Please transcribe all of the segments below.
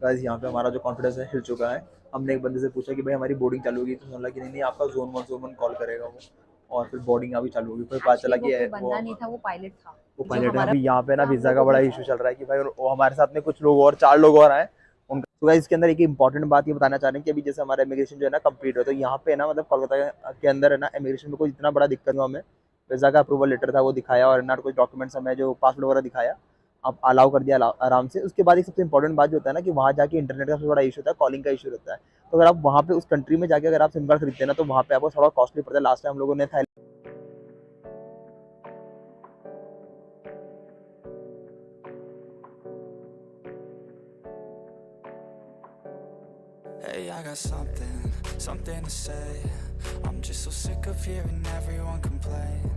Guys यहाँ पे हमारा जो कॉन्फिडेंस है हिल चुका है। हमने एक बंदे से पूछा कि भाई हमारी बोर्डिंग चालू होगी, तो बोला कि नहीं नहीं आपका ज़ोन 1 कॉल करेगा वो, और फिर बोर्डिंग अभी चालू होगी। फिर पता चला एक्चुअली वो कि कोई वो बंदा नहीं था, वो पायलट था वो जो पायलट है। हमारा अभी यहाँ पे ना हम वीज़ा लोग का को बड़ा भेज इशू रहा है। चल रहा है कि भाई वो हमारे साथ में कुछ लोग और 4 लोग और आए उनका। तो गाइस इसके अंदर एक इंपॉर्टेंट बात ये बताना चाह रहे हैं कि अभी जैसे हमारा इमिग्रेशन जो है ना कंप्लीट हो, तो यहाँ पे ना मतलब कोलकाता के अंदर है ना इमिग्रेशन में कोई इतना बड़ा दिक्कत हुआ हमें। वीज़ा का अप्रूवल लेटर था वो दिखाया, और ना कुछ डॉक्यूमेंट्स हमें जो पासपोर्ट वगैरह दिखाया, आप अलाउ कर दिया आराम से। उसके बाद एक सबसे इंपॉर्टेंट बात जो होता है ना कि वहाँ जाके इंटरनेट का सबसे बड़ा इशू होता है, कॉलिंग का इशू रहता है। तो अगर आप वहाँ पे उस कंट्री में जाके अगर आप सिम कार्ड खरीदते हैं ना, तो वहाँ पे आपको थोड़ा कॉस्टली पड़ता है। लास्ट टाइम हम लोगों ने Hey, I got something to say. I'm just so sick of hearing everyone complain.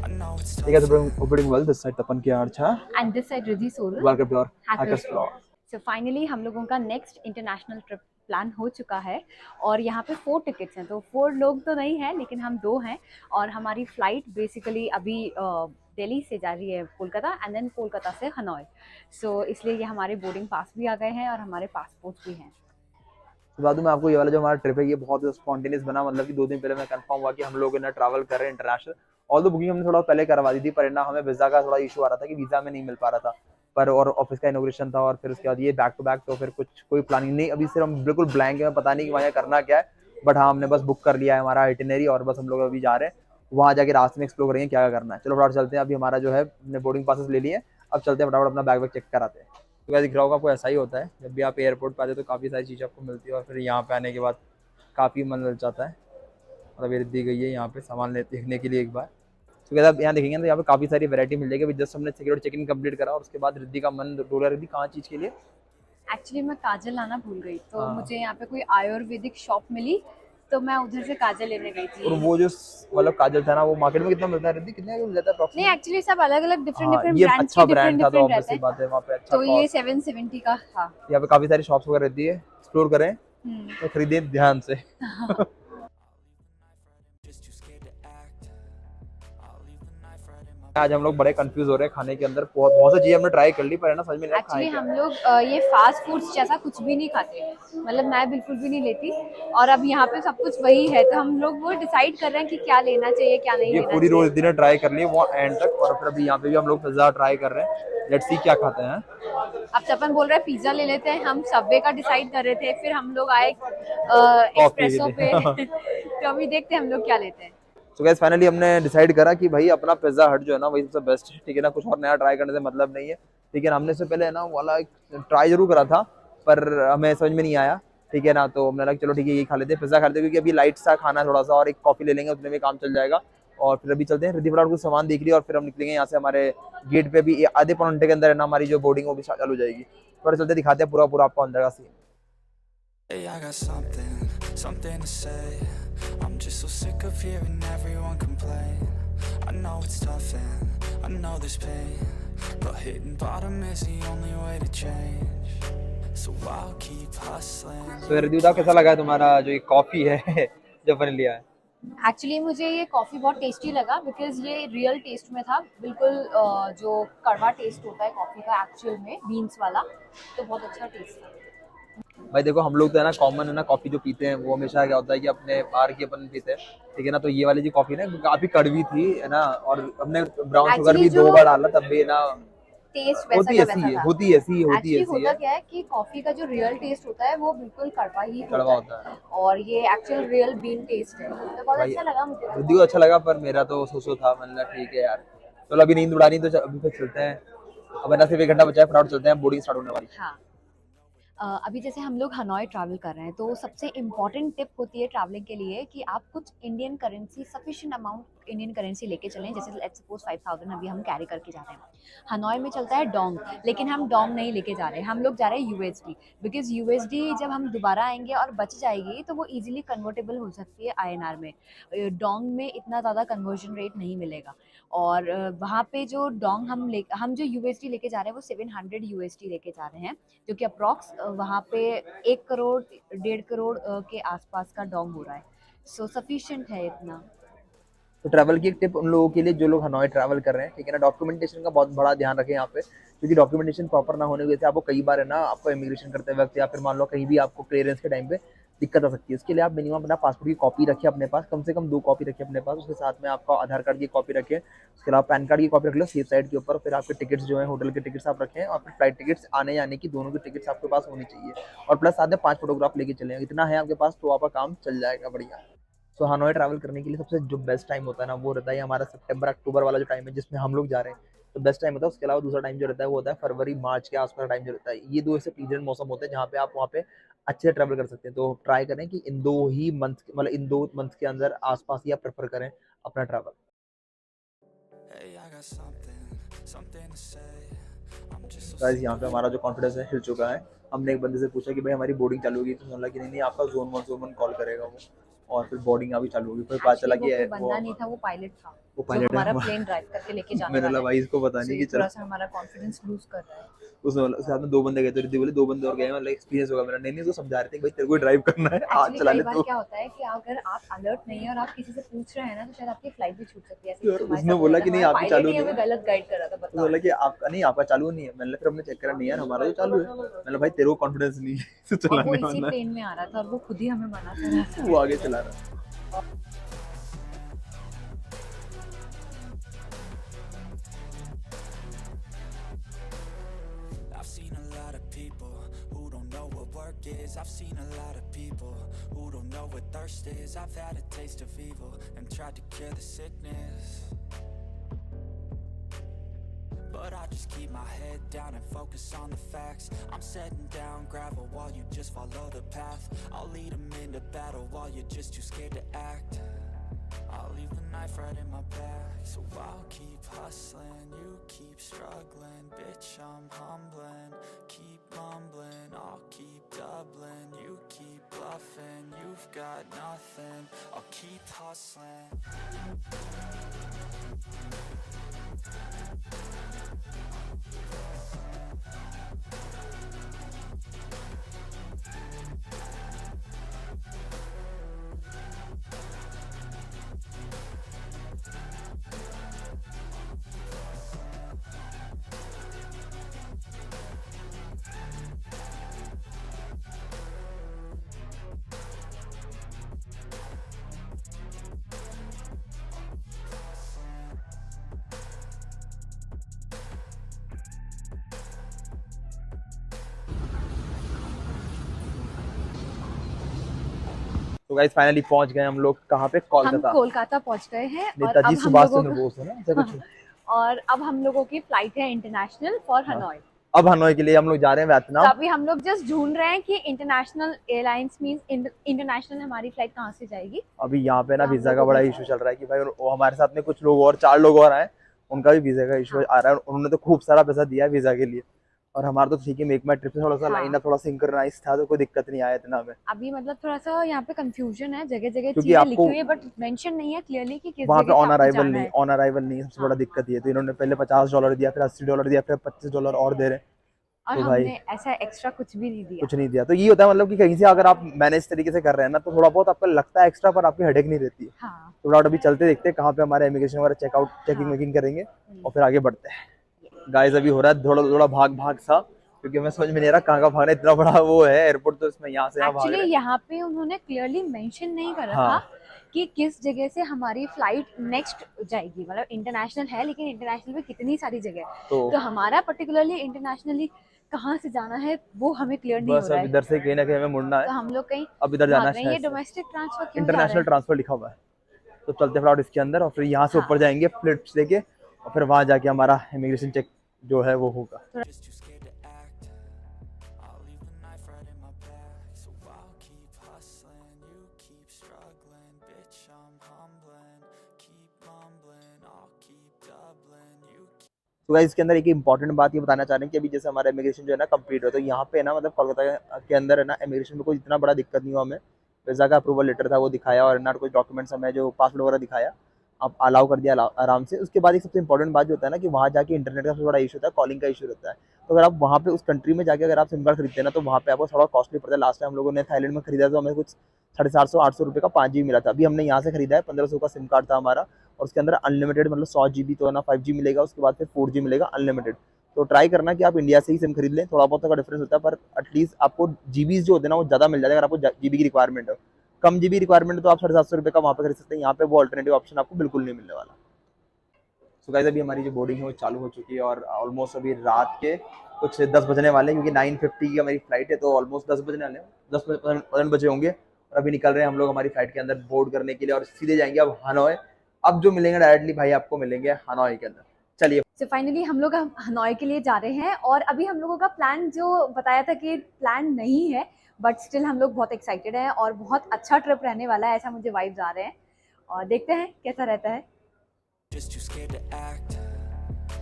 I know it's tough. ठीक है, तो opening well this side Tapan की आर्चा, and this side Riddhi Soren, welcome to our hackers hackers floor. Blog. So finally हम लोगों का next international trip plan हो चुका है, और यहाँ पे 4 टिकट्स हैं। तो 4 लोग तो नहीं हैं, लेकिन हम 2 हैं। और हमारी फ़्लाइट बेसिकली अभी दिल्ली से जा रही है कोलकाता, एंड देन कोलकाता से हनोई। सो इसलिए ये हमारे बोर्डिंग पास भी आ गए हैं और हमारे पासपोर्ट्स भी हैं। तो बाद में आपको ये वाला जो हमारा ट्रिप है ये बहुत स्पॉन्टेनियस बना, मतलब कि 2 दिन पहले मैं कंफर्म हुआ कि हम लोग ना ट्रैवल कर रहे हैं इंटरनेशनल। ऑल द बुकिंग हमने थोड़ा पहले करवा दी थी, पर ना हमें वीज़ा का थोड़ा इशू आ रहा था कि वीज़ा में नहीं मिल पा रहा था। पर और ऑफिस का इनॉग्रेशन था, और फिर उसके बाद ये बैक टू बैक, तो फिर कुछ कोई प्लानिंग नहीं। अभी सिर्फ हम बिल्कुल ब्लैंक है, पता नहीं कि वहाँ करना क्या है। बट हाँ, हमने बस बुक कर लिया है हमारा आइटिनरी, और बस हम लोग अभी जा रहे हैं वहाँ जाके रास्ते में एक्सप्लोर करेंगे क्या करना है। चलो फटाफट चलते हैं। अभी हमारा जो है हमने बोर्डिंग पासेस ले लिए, अब चलते हैं फटाफट अपना बैग वैग चेक कराते हैं। तो क्या दिख रहा होगा आपको, ऐसा ही होता है जब भी आप एयरपोर्ट पे आते हो तो काफ़ी सारी चीज़ें आपको मिलती है, और फिर यहाँ पे आने के बाद काफ़ी मन लग जाता है। और अभी रिद्धि गई है यहाँ पे सामान देखने के लिए एक बार। तो क्या आप यहाँ देखेंगे तो यहाँ पे काफ़ी सारी वैरायटी मिल जाएगी। अभी जस्ट हमने सिक्योरिटी चेक इन कंप्लीट करा, और उसके बाद रिद्धि का मन डोला। रिद्धि कहाँ चीज़ के लिए? एक्चुअली मैं काजल लाना भूल गई, तो हाँ। मुझे यहाँ पे कोई आयुर्वेदिक शॉप मिली, तो मैं उधर से काजल लेने गई और थी। वो जो मतलब काजल था ना, वो मार्केट में कितना मिलता है रिद्धि, कितने का मिल जाता है नहीं, अप्रोक्सीमेटली? एक्चुअली सब अलग अलग डिफरेंट हाँ, डिफरेंट ये ब्रांड्स के अच्छा डिफरेंट ब्रांड था, तो डिफरेंट ऑब्वियस रहते सी हैं। बात है वहाँ पे अच्छा तो ये कॉस्ट। 770 का था। यहाँ पे काफ़ी सारी शॉप्स वगैरह रहती है, एक्सप्लोर करें हम्म। तो खरीदें ध्यान से। Just too scared to act. I'll leave the knife right in my आज हम लोग बड़े कंफ्यूज हो रहे हैं खाने के अंदर। बहुत बहुत सी चीज़ें हमने ट्राई कर ली, पर है ना समझ में नहीं आया खाएं एक्चुअली क्या। हम लोग ये फास्ट फूड्स जैसा कुछ भी नहीं खाते, मतलब मैं बिल्कुल भी नहीं लेती। और अब यहाँ पे सब कुछ वही है, तो हम लोग वो डिसाइड कर रहे हैं कि क्या लेना चाहिए क्या नहीं ये लेना पूरी रोज चाहिए। दिन ट्राई कर ली वो एंड तक, और फिर अभी यहाँ पे भी हम लोग पिज्जा ट्राई कर रहे हैं। लेट्स सी क्या खाते हैं। अब तपन बोल रहा है पिज्जा ले लेते हैं, हम सबवे का डिसाइड कर रहे थे, फिर हम लोग आए कॉफी के एक्सप्रेसो पे। लिए। तो अभी देखते हैं हम लोग क्या लेते हैं। तो गैस फाइनली हमने डिसाइड करा कि भाई अपना पिज्जा हट जो है ना वही सबसे बेस्ट है, ठीक है ना। कुछ और नया ट्राई करने से मतलब नहीं है, ठीक है ना। हमने इससे पहले है ना वाला ट्राई जरूर करा था, पर हमें समझ में नहीं आया, ठीक है ना। तो हमने लगा चलो ठीक है यही खा लेते हैं, पिज्जा खा लेते हैं, क्योंकि अभी लाइट सा खाना है थोड़ा सा, और एक कॉफी ले लेंगे उतने में काम चल जाएगा। और फिर अभी चलते हैं, रिद्धि फटाफट कुछ सामान देख लिया, और फिर हम निकलेंगे यहाँ से। हमारे गेट पे भी आधे पौन घंटे के अंदर है ना हमारी जो बोर्डिंग वो भी चालू हो जाएगी। थोड़ा चलते दिखाते हैं पूरा पूरा आपको अंदर का scene. Hey, I got something to say. I'm just so sick of hearing everyone complain. I know it's tough and I know there's pain, but hitting bottom is the only way to change. So I'll keep hustling. तो रिद्धि बताओ कैसा लगा है तुम्हारा जो ये coffee है जो मैंने लिया है? एक्चुअली मुझे ये कॉफ़ी बहुत टेस्टी लगा, बिकॉज ये रियल टेस्ट में था बिल्कुल। जो कड़वा टेस्ट होता है कॉफ़ी का एक्चुअल में बीन्स वाला, तो बहुत अच्छा टेस्ट था। भाई देखो हम लोग तो है ना कॉमन है ना कॉफी जो पीते हैं वो हमेशा क्या होता है कि अपने बाहर की अपन पीते हैं, ठीक है ना। तो ये वाली जो कॉफी ना काफी कड़वी थी है ना, और हमने ब्राउन शुगर एक्चुअली भी जो 2 बार डाला तब भी ना टेस्ट वैसा होती का ऐसी वैसा है, था। होती एक्चुअली ऐसी होता है, क्या है कि कॉफ़ी का जो रियल टेस्ट होता है वो बिल्कुल कड़वा ही कड़वा होता होता है, है। और ये एक्चुअल रियल बीन टेस्ट है, तो बहुत भाई अच्छा लगा मुझे तो। रिद्धि को अच्छा लगा, पर मेरा तो सोचो था, मतलब ठीक है यार चलो अभी नींद उड़ानी तो अभी फिर चलते हैं। अब है ना सिर्फ 1 घंटा बचा है, फटाफट चलते हैं, बोर्डिंग स्टार्ट होने वाली है। हाँ। अभी जैसे हम लोग हनोई ट्रैवल कर रहे हैं, तो सबसे इम्पॉर्टेंट टिप होती है ट्रैवलिंग के लिए कि आप कुछ Indian currency, sufficient amount Indian currency लेके चलें। जैसे लेट्स सपोज 5000 अभी हम कैरी करके जा रहे हैं। हनोई में चलता है डोंग, लेकिन हम डोंग नहीं लेके जा रहे हैं, हम लोग जा रहे हैं यूएसडी। बिकॉज यूएसडी जब हम दोबारा आएंगे और बच जाएगी तो वो इजीली कन्वर्टेबल हो सकती है आईएनआर में। डोंग में इतना ज़्यादा कन्वर्जन रेट नहीं मिलेगा। और वहाँ पे जो डोंग हम जो यूएसडी लेके जा रहे हैं वो 700 यूएसडी लेके जा रहे हैं, जो कि अप्रॉक्स वहाँ पे 1 करोड़ 1.5 करोड़ के आसपास का डोंग हो रहा है। सो सफिशिएंट है इतना। तो ट्रैवल की एक टिप उन लोगों के लिए जो लोग हनोई ट्रैवल कर रहे हैं, ठीक है ना, डॉक्यूमेंटेशन का बहुत बड़ा ध्यान रखें यहाँ पे, क्योंकि डॉक्यूमेंटेशन प्रॉपर ना होने की वजह से आपको कई बार है ना, आपको इमिग्रेशन करते वक्त या फिर मान लो कहीं भी आपको क्लियरेंस के टाइम पे दिक्कत आ सकती है। इसके लिए आप मिनिमम अपना पासपोर्ट की कॉपी रखिए अपने पास, कम से कम 2 कॉपी रखिए अपने पास, उसके साथ में आपका आधार कार्ड की कॉपी रखें, उसके अलावा पैन कार्ड की कॉपी रख लो सेफ साइड के ऊपर, फिर आपके टिकट्स जो है होटल के टिकट्स आप रखें, और फिर फ्लाइट टिकट्स आने जाने की दोनों की टिकट्स आपके पास होनी चाहिए, और प्लस साथ में 5 फोटोग्राफ लेके चलें। इतना है आपके पास तो आपका काम चल जाएगा बढ़िया। सो हनोई ट्रैवल करने के लिए सबसे जो बेस्ट टाइम होता है ना, वो रहता है हमारा सितंबर अक्टूबर वाला जो टाइम है जिसमें हम लोग जा रहे हैं, तो बेस्ट टाइम होता है। उसके अलावा दूसरा टाइम जो रहता है वो होता है फरवरी मार्च के आसपास टाइम जो रहता है। ये 2 ऐसे प्लीजेंट मौसम होते हैं जहाँ पे आप वहाँ पे अच्छे से ट्रैवल कर सकते हैं। तो ट्राई करें कि इन 2 ही मंथ मतलब इन 2 मंथ के अंदर आसपास ही आप प्रेफर करें अपना travel. Hey, I got something to say. I'm just so guys sick यहाँ of पे हमारा जो कॉन्फिडेंस है हिल चुका है। हमने एक बंदे से पूछा कि भाई हमारी बोर्डिंग चालू होगी, तो बोला कि नहीं आपका जोन 1 कॉल करेगा वो, और फिर बोर्डिंग अभी चालू होगी। फिर पता चला एक्चुअली कि वो कोई वो बंदा नहीं था, वो पायलट था वो जो पायलट है हमारा प्लेन ड्राइव करके लेके जाने मैंने वाला बोला है। भाई इसको पता सो नहीं ये कि थोड़ा चलो, सा हमारा कॉन्फिडेंस लूज कर रहा है। उसके साथ में 2 बंदे गए थे, रिद्धि बोले 2 बंदे और गए, मतलब एक्सपीरियंस होगा मेरा। नहीं तो समझा रहे थे कि भाई तेरे को ड्राइव करना है, आज एक्चुअली चला कई ले बार तू। क्या होता है कि अगर आप अलर्ट नहीं है और आप किसी से पूछ रहे हैं ना, तो शायद आपकी फ्लाइट भी छूट सकती है। ऐसे तो कुछ हमारे उसने साथ हो बोला रहा कि था, नहीं हमारा आपकी पायलट चालू ही नहीं हमें है, गलत गाइड कर रहा था, उसने बताओ। बोला कि आपका नहीं आपका चालू नहीं है। मैंने फिर हमने चेक करा, नहीं यार हमारा तो चालू है। मैंने भाई तेरे को कॉन्फिडेंस नहीं है तो और वो चलाने इसी वाला प्लेन में आ रहा था और वो खुद ही हमें मना कर रहा था। वो आगे चला रहा। I've seen a lot of people who don't know what work is. I've seen a lot of people who don't know what thirst is. I've had a taste of evil and tried to cure the sickness, but I just keep my head down and focus on the facts. I'm setting down gravel while you just follow the path. I'll lead them into battle while you're just too scared to act. I'll leave the knife right in my back, so I'll keep hustling, you keep struggling. Bitch, I'm humbling, keep mumbling, I'll keep doubling, you keep bluffing. You've got nothing, I'll keep hustling. तो guys finally पहुंच गए हम लोग कहाँ पे, हम कोलकाता। कोलकाता पहुंच गए हैं और नेताजी अब हम सुभाष लोगों चंद्र का बोस है ना ऐसा कुछ। और अब हम लोगों की फ्लाइट है इंटरनेशनल फॉर हाँ। हनोई। अब हनोई के लिए हम लोग जा रहे हैं तो वियतनाम। अभी हम लोग जस्ट ढूंढ रहे हैं कि इंटरनेशनल एयरलाइंस मींस इंटरनेशनल हमारी फ्लाइट कहाँ से जाएगी। अभी यहाँ पे ना तो हम वीजा लोग का बड़ा वही इशू चल रहा है कि भाई वो हमारे साथ में कुछ लोग और 4 लोग और आए, उनका भी वीजा का इशू हाँ। आ रहा है। उन्होंने तो खूब सारा पैसा दिया है वीजा के लिए, और हमारा तो ठीक है, मेक माई ट्रिप से थोड़ा सा हाँ। लाइन थोड़ा सिंक्रनाइज था, तो कोई दिक्कत नहीं आया इतना में। अभी मतलब थोड़ा सा यहाँ पे कंफ्यूजन है, जगह जगह क्योंकि चीजें आपको लिखी हुई है बट मेंशन नहीं है क्लियरली कि किस वहाँ जगह पे से ऑन आपको अराइवल जाना नहीं, है। ऑन अराइवल नहीं, सबसे बड़ा हाँ। दिक्कत ये। तो इन्होंने पहले $50 दिया, फिर $80 दिया, फिर $25 और दे रहे हैं। और तो भाई हमने ऐसा एक्स्ट्रा कुछ भी नहीं दिया। कुछ नहीं दिया। तो ये होता है मतलब कि कहीं से अगर आप मैनेज तरीके से कर रहे हैं ना, तो थोड़ा बहुत आपका लगता है एक्स्ट्रा, पर आपकी हेडेक नहीं रहती है। हाँ। तो अभी चलते देखते हैं कहाँ पे हमारे इमिग्रेशन वगैरह चेकआउट चेकिंग हाँ। वेकिंग करेंगे, और फिर आगे बढ़ते हैं। गाइस अभी हो रहा है थोड़ा थोड़ा भाग भाग सा, क्योंकि हमें समझ में नहीं आ रहा कहाँ का भागना है। इतना बड़ा वो है एयरपोर्ट, तो इसमें यहाँ से यहाँ भाग एक्चुअली रहे हैं। यहाँ पे उन्होंने क्लियरली मेंशन नहीं करा हाँ। था कि किस जगह से हमारी फ्लाइट नेक्स्ट जाएगी। मतलब इंटरनेशनल है लेकिन इंटरनेशनल में कितनी सारी जगह है, तो हमारा पर्टिकुलरली इंटरनेशनली कहाँ से जाना है वो हमें क्लियर नहीं हो बस रहा अब है। इधर से कहीं ना कहीं हमें मुड़ना तो है। हम लोग कहीं अब इधर जाना भाग रहे हैं। है, ये डोमेस्टिक ट्रांसफर क्यों जा रहा इंटरनेशनल है? ट्रांसफर लिखा हुआ है। तो चलते फटाफट इसके अंदर, और फिर यहाँ से हाँ। ऊपर जाएंगे फ्लिप्स लेके, और फिर वहाँ जाके हमारा इमिग्रेशन चेक जो है वो होगा। Just too scared to act. I'll leave the knife right in my back, so I'll keep hustling, you keep struggling. Bitch, I'm humbling, keep mumbling, I'll keep doubling, you keep. तो guys इसके अंदर एक important बात ये बताना चाह रहे हैं कि अभी जैसे हमारा इमिग्रेशन जो है ना कंप्लीट हो, तो यहाँ पे ना मतलब कोलकाता के अंदर है ना इमिग्रेशन में कोई इतना बड़ा दिक्कत नहीं हुआ हमें। वीज़ा का अप्रूवल लेटर था वो दिखाया, और ना कुछ डॉक्यूमेंट्स हमें जो पासपोर्ट वगैरह दिखाया, आप अलाउ कर दिया आराम से। उसके बाद एक सबसे इंपॉर्टेंट बात जो होता है ना कि वहाँ जाके इंटरनेट का सबसे बड़ा इशू होता है, कॉलिंग का इशू रहता है। तो अगर आप वहाँ पे उस कंट्री में जाके अगर आप सिम कार्ड खरीदते हैं ना, तो वहाँ पे आपको थोड़ा कॉस्टली पड़ता है। लास्ट टाइम हम लोगों ने थाईलैंड में खरीदा तो हमें कुछ 750-800 रुपये का 5 GB मिला था। अभी हमने यहाँ से खरीदा है 1500 का सिम कार्ड था हमारा, और उसके अंदर अनलिमिटेड मतलब 100 GB तो है ना 5G मिलेगा, उसके बाद फिर 4G मिलेगा अनलिमिटेड। तो ट्राई करना कि आप इंडिया से ही सिम खरीद लें, थोड़ा बहुत का डिफरेंस होता है पर एटलीस्ट आपको जीबीज जो होते हैं ना वो ज़्यादा मिल जाता है। अगर आपको जीबी की रिक्वायरमेंट है, कम जीबी रिक्वायरमेंट है तो आप 750 रुपये का वहाँ पे खरीद सकते हैं, यहाँ पे वो अल्टरनेटिव ऑप्शन आपको बिल्कुल नहीं मिलने वाला। सो गाइस अभी हमारी जो बोर्डिंग है वो चालू हो चुकी है और ऑलमोस्ट अभी रात के कुछ 10 बजने वाले हैं, क्योंकि 9:50 की हमारी फ्लाइट है, तो ऑलमोस्ट 10 बजने वाले हैं, 10 बजे होंगे। और अभी निकल रहे हैं हम लोग हमारी फ्लाइट के अंदर बोर्ड करने के लिए और सीधे जाएंगे अब हनोई। अब जो मिलेंगे डायरेक्टली भाई आपको मिलेंगे हनोई के अंदर। चलिए तो फाइनली हम लोग हनोई के लिए जा रहे हैं और अभी हम लोगों का प्लान जो बताया था कि प्लान नहीं है, बट स्टिल हम लोग बहुत एक्साइटेड हैं और बहुत अच्छा ट्रिप रहने वाला है, ऐसा मुझे वाइब्स आ रहे हैं और देखते हैं कैसा रहता है। Just too scared to act.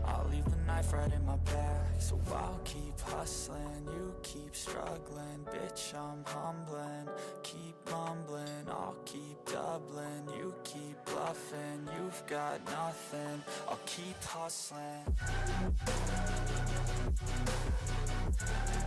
I'll leave the knife right in my back. So I'll keep hustling, you keep struggling. Bitch, I'm humbling, keep mumbling. I'll keep doubling, you keep bluffing. You've got nothing, I'll keep hustling.